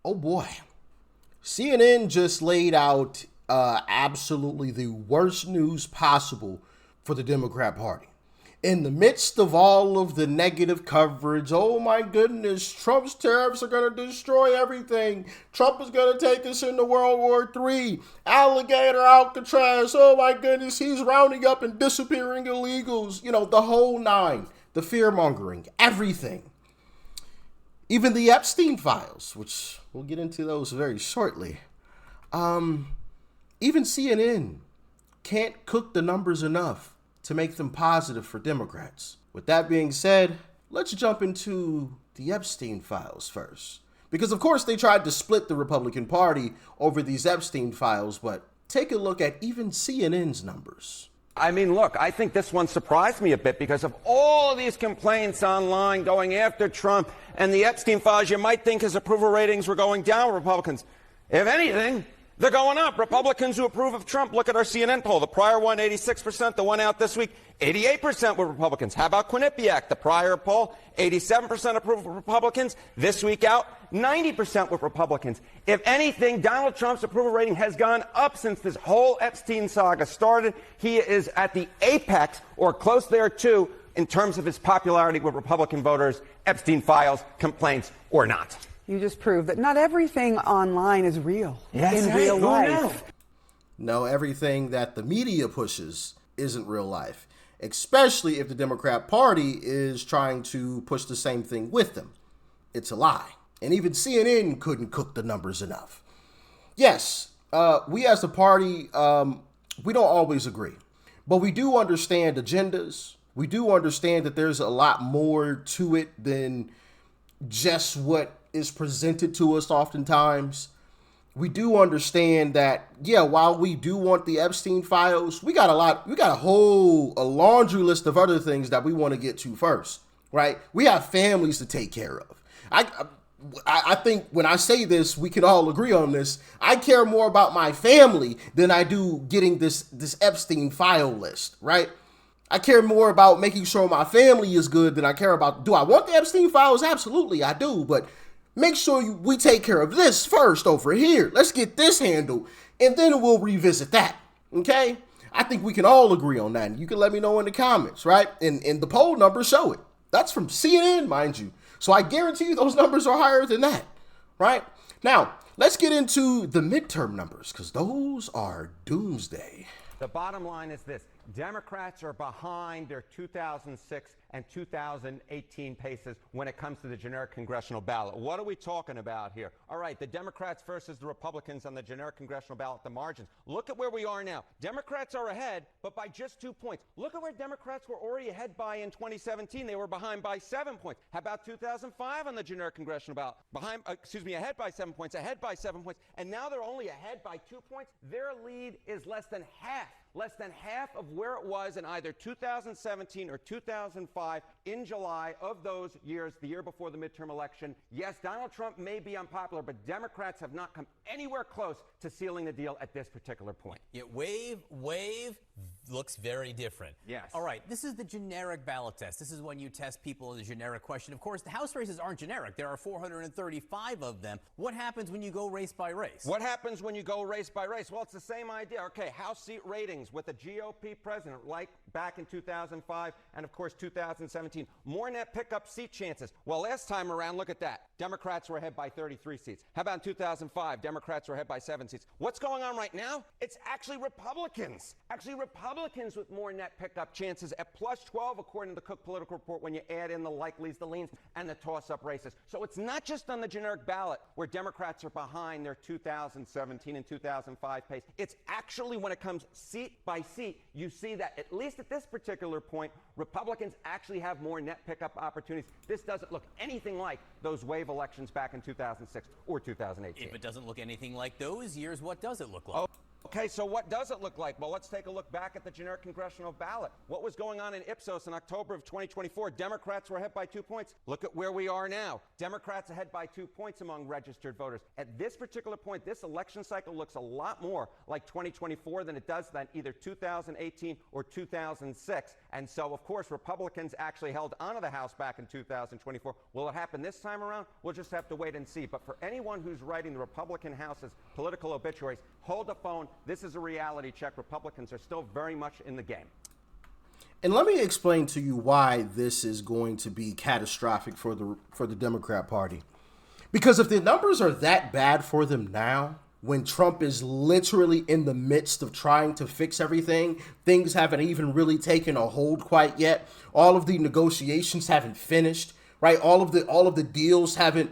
Oh boy. CNN just laid out absolutely the worst news possible for the Democrat Party. In the midst of all of the negative coverage, oh my goodness, Trump's tariffs are going to destroy everything. Trump is going to take us into World War III. Alligator Alcatraz, oh my goodness, he's rounding up and disappearing illegals. You know, the whole nine, the fear mongering, everything. Even the Epstein files, which we'll get into those very shortly. Even CNN can't cook the numbers enough to make them positive for Democrats. With that being said, let's jump into the Epstein files first. Because of course they tried to split the Republican Party over these Epstein files, but take a look at even CNN's numbers. I mean, look, I think this one surprised me a bit because of all these complaints online going after Trump and the Epstein files. You might think his approval ratings were going down with Republicans. If anything, they're going up. Republicans who approve of Trump, look at our CNN poll. The prior one, 86%. The one out this week, 88% were Republicans. How about Quinnipiac? The prior poll, 87% approve of Republicans. This week out, 90% with Republicans. If anything, Donald Trump's approval rating has gone up since this whole Epstein saga started. He is at the apex, or close there too, in terms of his popularity with Republican voters, Epstein files, complaints, or not. You just proved that not everything online is real Yes, in real life. No, everything that the media pushes isn't real life, especially if the Democrat Party is trying to push the same thing with them. It's a lie. And even CNN couldn't cook the numbers enough. Yes, we as a party, we don't always agree, but we do understand agendas. We do understand that there's a lot more to it than just what is presented to us oftentimes. We do understand that, yeah, while we do want the Epstein files, we got a laundry list of other things that we want to get to first, right? We have families to take care of. I think when I say this, we can all agree on this. I care more about my family than I do getting this Epstein file list, right? I care more about making sure my family is good than I care about, do I want the Epstein files? Absolutely, I do. But make sure we take care of this first over here. Let's get this handled, and then we'll revisit that, okay? I think we can all agree on that. You can let me know in the comments, right? And the poll numbers show it. That's from CNN, mind you. So I guarantee you those numbers are higher than that, right? Now, let's get into the midterm numbers, because those are doomsday. The bottom line is this. Democrats are behind their 2006 and 2018 paces when it comes to the generic congressional ballot. What are we talking about here? All right, the Democrats versus the Republicans on the generic congressional ballot, the margins. Look at where we are now. Democrats are ahead, but by just 2 points. Look at where Democrats were already ahead by in 2017. They were behind by 7 points. How about 2005 on the generic congressional ballot? Ahead by 7 points, ahead by 7 points. And now they're only ahead by 2 points. Their lead is less than half of where it was in either 2017 or 2005 in July of those years, the year before the midterm election. Yes, Donald Trump may be unpopular, but Democrats have not come anywhere close to sealing the deal at this particular point. Yeah, wave looks very different. Yes. All right, this is the generic ballot test. This is when you test people in the generic question. Of course, the House races aren't generic. There are 435 of them. What happens when you go race by race? What happens when you go race by race? Well, it's the same idea. Okay, House seat ratings with a GOP president like back in 2005 and, of course, 2017. More net pickup seat chances. Well, last time around, look at that. Democrats were ahead by 33 seats. How about in 2005? Democrats were ahead by 7 seats. What's going on right now? It's actually Republicans. Republicans with more net pickup chances at plus 12, according to the Cook Political Report, when you add in the likelies, the leans, and the toss-up races. So it's not just on the generic ballot where Democrats are behind their 2017 and 2005 pace. It's actually when it comes seat by seat, you see that, at least at this particular point, Republicans actually have more net pickup opportunities. This doesn't look anything like those wave elections back in 2006 or 2018. If it doesn't look anything like those years, what does it look like? Okay, so what does it look like? Well, let's take a look back at the generic congressional ballot. What was going on in Ipsos in October of 2024? Democrats were ahead by 2 points. Look at where we are now. Democrats ahead by 2 points among registered voters. At this particular point, this election cycle looks a lot more like 2024 than it does than either 2018 or 2006. And so, of course, Republicans actually held onto the House back in 2024. Will it happen this time around? We'll just have to wait and see. But for anyone who's writing the Republican House's political obituaries, hold the phone. This is a reality check. Republicans are still very much in the game. And let me explain to you why this is going to be catastrophic for the Democrat Party. Because if the numbers are that bad for them now, when Trump is literally in the midst of trying to fix everything, things haven't even really taken a hold quite yet. All of the negotiations haven't finished, right? All of the deals haven't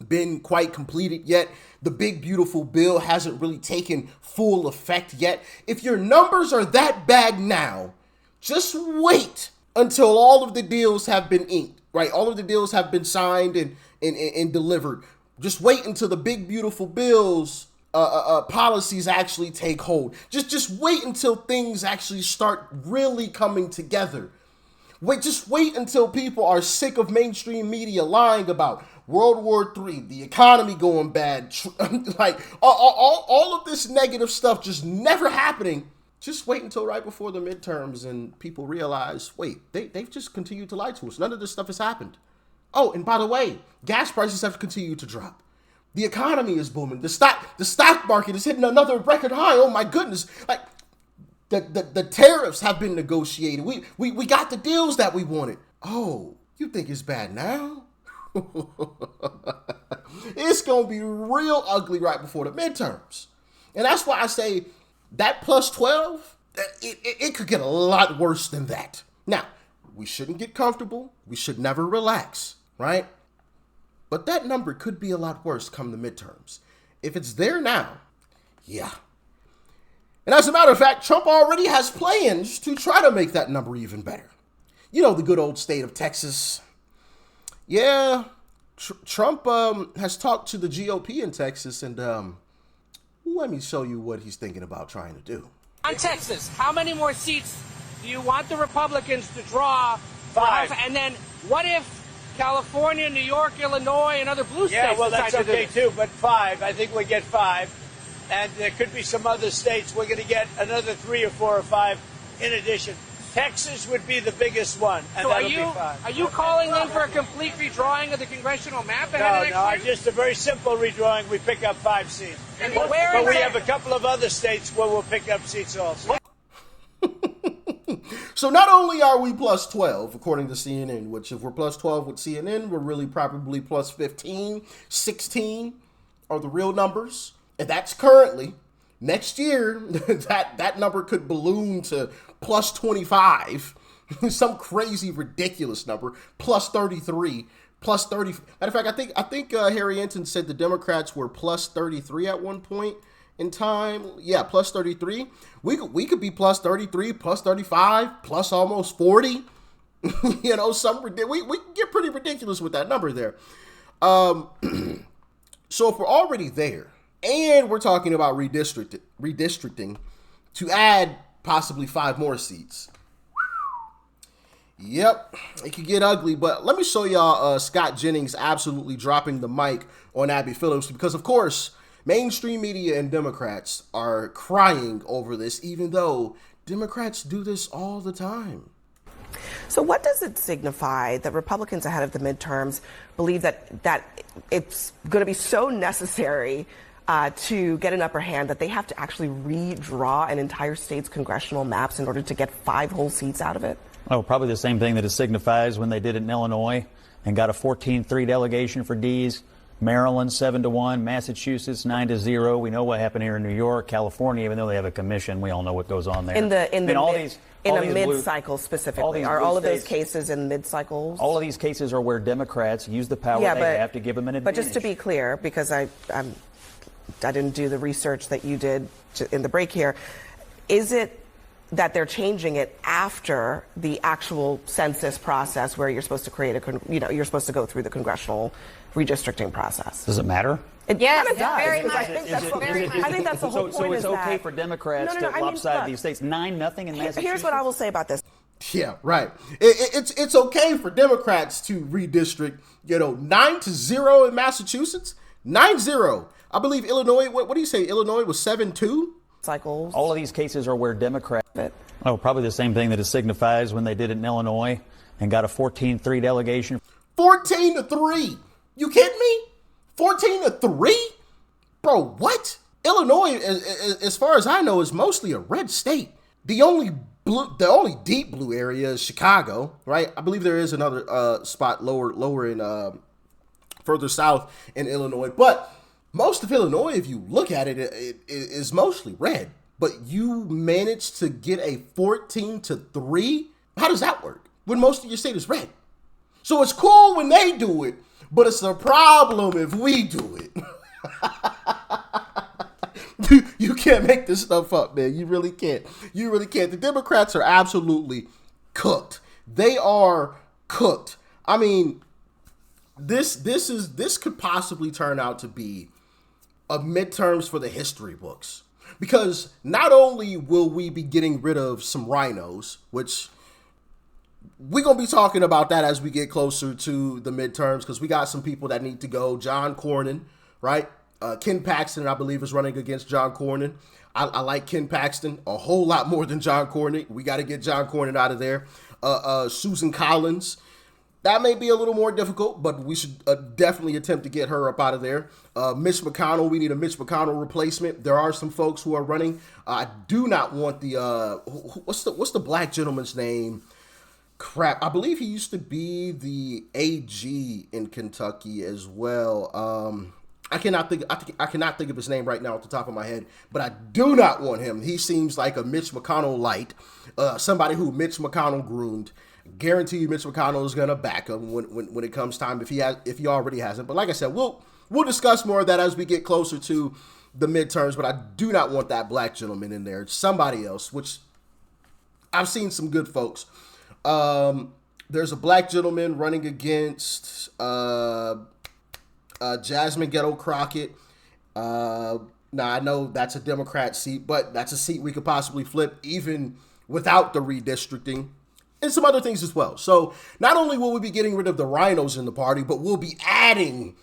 been quite completed yet. The big, beautiful bill hasn't really taken full effect yet. If your numbers are that bad now, just wait until all of the deals have been inked, right? All of the deals have been signed and delivered. Just wait until the big, beautiful bills, policies actually take hold. Just wait until things actually start really coming together. Just wait until people are sick of mainstream media lying about World War III, the economy going bad, like all of this negative stuff just never happening. Just wait until right before the midterms and people realize, wait, they've just continued to lie to us. None of this stuff has happened. Oh, and by the way, gas prices have continued to drop. The economy is booming. The stock market is hitting another record high. Oh my goodness. Like the tariffs have been negotiated. We got the deals that we wanted. Oh, you think it's bad now? It's going to be real ugly right before the midterms. And that's why I say that plus 12, it could get a lot worse than that. Now, we shouldn't get comfortable. We should never relax, right? But that number could be a lot worse come the midterms. If it's there now, yeah. And as a matter of fact, Trump already has plans to try to make that number even better. You know, the good old state of Texas. Yeah, Trump has talked to the GOP in Texas, and let me show you what he's thinking about trying to do. On Texas, how many more seats do you want the Republicans to draw? 5. And then what if California, New York, Illinois, and other blue states? Yeah, well, that's okay too, but 5. I think we get 5. And there could be some other states. We're going to get another 3 or 4 or 5 in addition. Texas would be the biggest one, and so that'll be 5. Are you calling then for a complete redrawing of the congressional map ahead of next year? Just a very simple redrawing. We pick up 5 seats. And but we have a couple of other states where we'll pick up seats also. So not only are we plus 12, according to CNN, which if we're plus 12 with CNN, we're really probably plus 15, 16 are the real numbers. And that's currently. Next year, that number could balloon to plus 25, some crazy, ridiculous number, plus 33, plus 30. Matter of fact, I think Harry Enton said the Democrats were plus 33 at one point in time. Yeah, plus 33. We could be plus 33, plus 35, plus almost 40. You know, we can get pretty ridiculous with that number there. So if we're already there, and we're talking about redistricting to add possibly 5 more seats. Yep, it could get ugly, but let me show y'all Scott Jennings absolutely dropping the mic on Abby Phillips because, of course, mainstream media and Democrats are crying over this, even though Democrats do this all the time. So what does it signify that Republicans ahead of the midterms believe that it's going to be so necessary to get an upper hand that they have to actually redraw an entire state's congressional maps in order to get 5 whole seats out of it? Oh, probably the same thing that it signifies when they did it in Illinois and got a 14-3 delegation for D's. Maryland 7-1, Massachusetts 9-0. We know what happened here in New York, California. Even though they have a commission, we all know what goes on there. In a mid-cycle specifically, are all of those cases in mid-cycles? All of these cases are where Democrats use the power they have to give them an advantage. But just to be clear, because I didn't do the research that you did in the break here, is it that they're changing it after the actual census process where you're supposed to create you're supposed to go through the congressional redistricting process? Does it matter? It Yes, kind of does. very because much. I think that's the whole point. So it's is okay that, for Democrats No, to I mean, lopside look, these states 9-0 in Massachusetts. Here's what I will say about this. Yeah, right. It's okay for Democrats to redistrict, 9-0 in Massachusetts. 9-0. I believe Illinois, what do you say? Illinois was 7-2? Cycles. All of these cases are where Democrats, probably the same thing that it signifies when they did it in Illinois and got a 14-3 delegation. 14-3. You kidding me? 14-3? Bro, what? Illinois, as far as I know, is mostly a red state. The only deep blue area is Chicago, right? I believe there is another spot lower in further south in Illinois, but most of Illinois, if you look at it, it is mostly red. But you managed to get a 14-3? How does that work when most of your state is red? So it's cool when they do it, but it's a problem if we do it. You can't make this stuff up, man. You really can't. You really can't. The Democrats are absolutely cooked. They are cooked. I mean, this could possibly turn out to be a midterms for the history books. Because not only will we be getting rid of some rhinos, which we're going to be talking about that as we get closer to the midterms, because we got some people that need to go. John Cornyn, right? Ken Paxton, I believe, is running against John Cornyn. I like Ken Paxton a whole lot more than John Cornyn. We got to get John Cornyn out of there. Susan Collins. That may be a little more difficult, but we should definitely attempt to get her up out of there. Mitch McConnell, we need a Mitch McConnell replacement. There are some folks who are running. I do not want the what's the black gentleman's name? Crap, I believe he used to be the AG in Kentucky as well. I cannot think of his name right now off the top of my head, but I do not want him. He seems like a Mitch McConnell light, somebody who Mitch McConnell groomed. Guarantee you Mitch McConnell is going to back him when it comes time if he already hasn't. But like I said, we'll discuss more of that as we get closer to the midterms, but I do not want that black gentleman in there. It's somebody else, which I've seen some good folks. There's a black gentleman running against Jasmine Ghetto Crockett. Now, I know that's a Democrat seat, but that's a seat we could possibly flip even without the redistricting. And some other things as well. So not only will we be getting rid of the rhinos in the party, but we'll be adding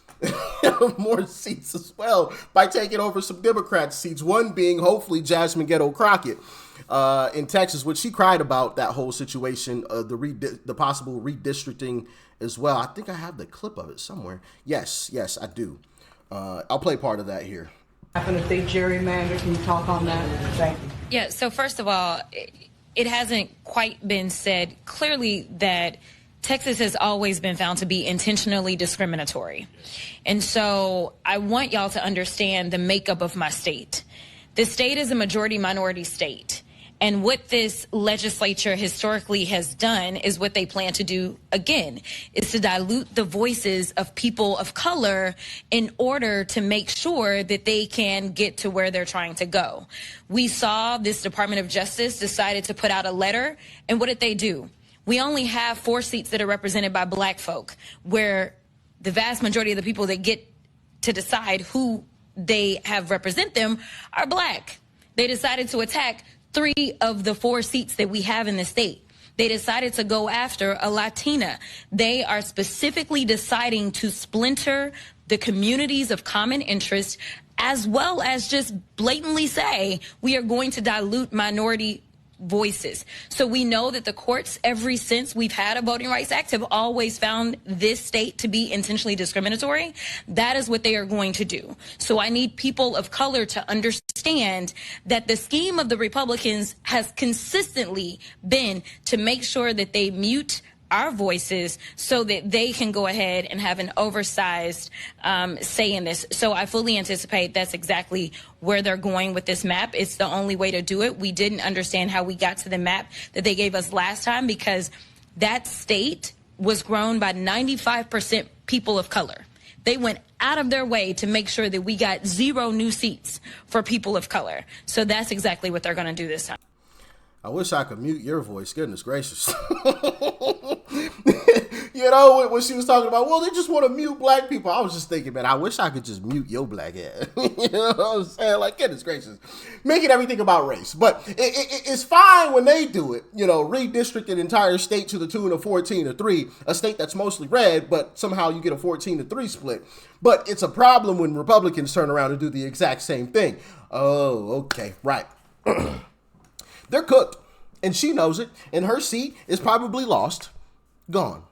more seats as well by taking over some Democrat seats. One being hopefully Jasmine Ghetto Crockett in Texas, which she cried about that whole situation, the possible redistricting as well. I think I have the clip of it somewhere. Yes, I do. I'll play part of that here. Happen if they gerrymander? Can you talk on that? Thank you. Yeah, so first of all, it hasn't quite been said clearly that Texas has always been found to be intentionally discriminatory. And so I want y'all to understand the makeup of my state. The state is a majority minority state. And what this legislature historically has done is what they plan to do again, is to dilute the voices of people of color in order to make sure that they can get to where they're trying to go. We saw this Department of Justice decided to put out a letter, and what did they do? We only have 4 seats that are represented by black folk, where the vast majority of the people that get to decide who they have represent them are black. They decided to attack 3 of the 4 seats that we have in the state. They decided to go after a Latina. They are specifically deciding to splinter the communities of common interest, as well as just blatantly say we are going to dilute minority voices. So we know that the courts, ever since we've had a Voting Rights Act, have always found this state to be intentionally discriminatory. That is what they are going to do. So I need people of color to understand that the scheme of the Republicans has consistently been to make sure that they mute our voices so that they can go ahead and have an oversized say in this. So I fully anticipate that's exactly where they're going with this map. It's the only way to do it. We didn't understand how we got to the map that they gave us last time, because that state was grown by 95% people of color. They went out of their way to make sure that we got 0 new seats for people of color. So that's exactly what they're going to do this time. I wish I could mute your voice. Goodness gracious. You know, when she was talking about, well, they just want to mute black people. I was just thinking, man, I wish I could just mute your black ass. You know what I'm saying? Like, goodness gracious. Making everything about race. But it's fine when they do it. You know, redistrict an entire state to the tune of 14-3, a state that's mostly red, but somehow you get a 14-3 split. But it's a problem when Republicans turn around and do the exact same thing. Oh, okay, right. They're cooked, and she knows it, and her seat is probably lost, gone.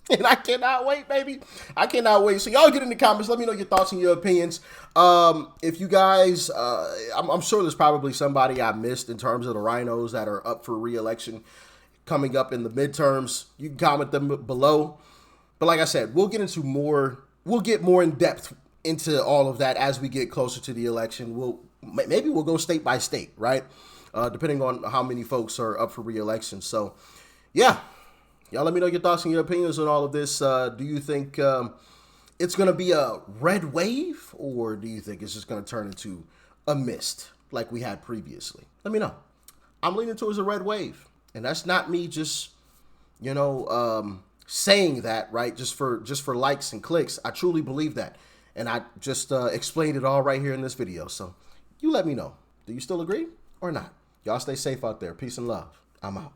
And I cannot wait, baby. I cannot wait. So y'all get in the comments. Let me know your thoughts and your opinions. If you guys, I'm sure there's probably somebody I missed in terms of the rhinos that are up for re-election coming up in the midterms. You can comment them below. But like I said, we'll get more in depth into all of that as we get closer to the election. Maybe we'll go state by state, right? Depending on how many folks are up for re-election. So, yeah. Y'all let me know your thoughts and your opinions on all of this. Do you think it's going to be a red wave, or do you think it's just going to turn into a mist like we had previously? Let me know. I'm leaning towards a red wave, and that's not me just, saying that, right? Just for likes and clicks. I truly believe that, and I just explained it all right here in this video. So you let me know. Do you still agree or not? Y'all stay safe out there. Peace and love. I'm out.